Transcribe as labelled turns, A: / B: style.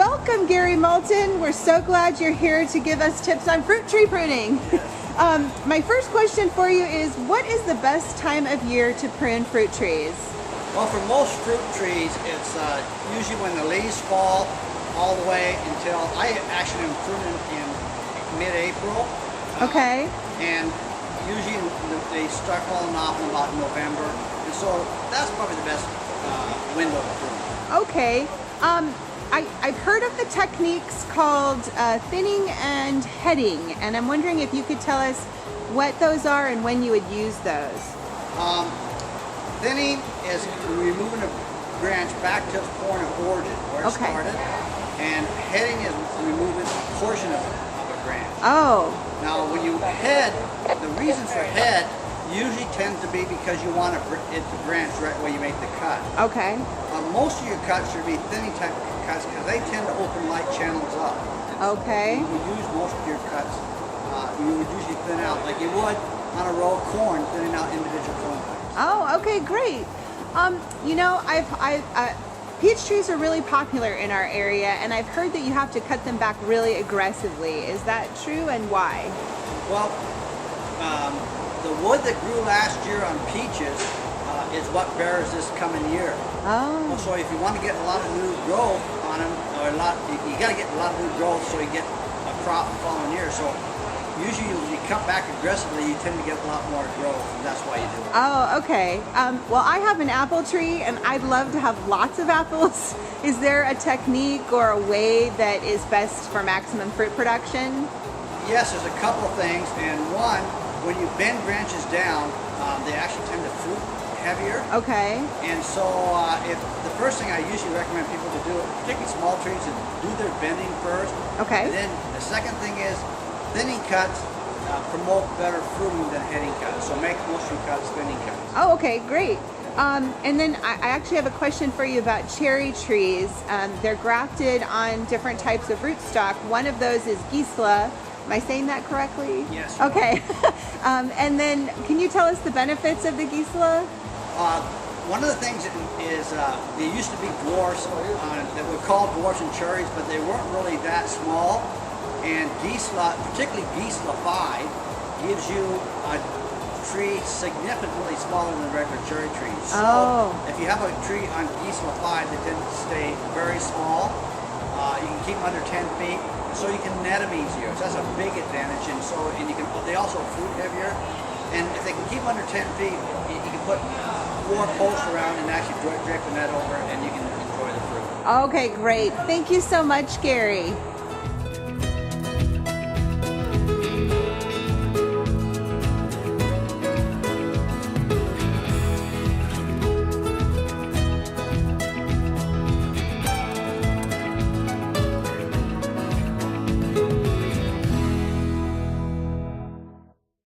A: Welcome, Gary Moulton. We're so glad you're here to give us tips on fruit tree pruning. My first question for you is, what is the best time of year to prune fruit trees?
B: Well, for most fruit trees, it's usually when the leaves fall all the way until, I actually am pruning in mid-April.
A: Okay.
B: And usually they start falling off in about November. And so that's probably the best window to prune.
A: Okay. I've heard of the techniques called thinning and heading, and I'm wondering if you could tell us what those are and when you would use those.
B: Thinning is removing a branch back to its point of origin, where it started. And heading is removing a portion of a branch.
A: Oh.
B: Now, when you head, the reason for head usually tends to be because you want it to branch right where you make the cut.
A: Okay.
B: Most of your cuts should be thinning type cuts because they tend to open light channels up.
A: Okay.
B: You would use most of your cuts, you would usually thin out like you would on a row of corn, thinning out individual corn types.
A: Oh, okay, great. You know, peach trees are really popular in our area, and I've heard that you have to cut them back really aggressively. Is that true, and why?
B: Well, the wood that grew last year on peaches is what bears this coming year.
A: Oh.
B: So if you want to get a lot of new growth on them, or you got to get a lot of new growth so you get a crop the following year. So usually when you cut back aggressively, you tend to get a lot more growth, and that's why you do it.
A: Oh, okay. Well, I have an apple tree, and I'd love to have lots of apples. Is there a technique or a way that is best for maximum fruit production?
B: Yes, there's a couple of things, and one, when you bend branches down, they actually tend to fruit heavier.
A: Okay.
B: And so if the first thing I usually recommend people to do, particularly small trees, is do their bending first.
A: Okay.
B: And then the second thing is thinning cuts promote better fruiting than heading cuts. So make most of your cuts thinning cuts.
A: Oh, okay, great. And then I actually have a question for you about cherry trees. They're grafted on different types of rootstock. One of those is Gisela. Am I saying that correctly?
B: Yes.
A: Okay. And then can you tell us the benefits of the Gisela?
B: One of the things is there used to be dwarfs that were called dwarfs and cherries, but they weren't really that small. And Gisela, particularly Gisela 5, gives you a tree significantly smaller than regular cherry trees. So if you have a tree on Gisela 5 that tends to stay very small, you can keep them under 10 feet, so you can net them easier. So that's a big advantage. And so, they also fruit heavier. And if they can keep them under 10 feet, you can put 4 posts around and actually drape the net over, and you can enjoy the fruit.
A: Okay, great. Thank you so much, Gary.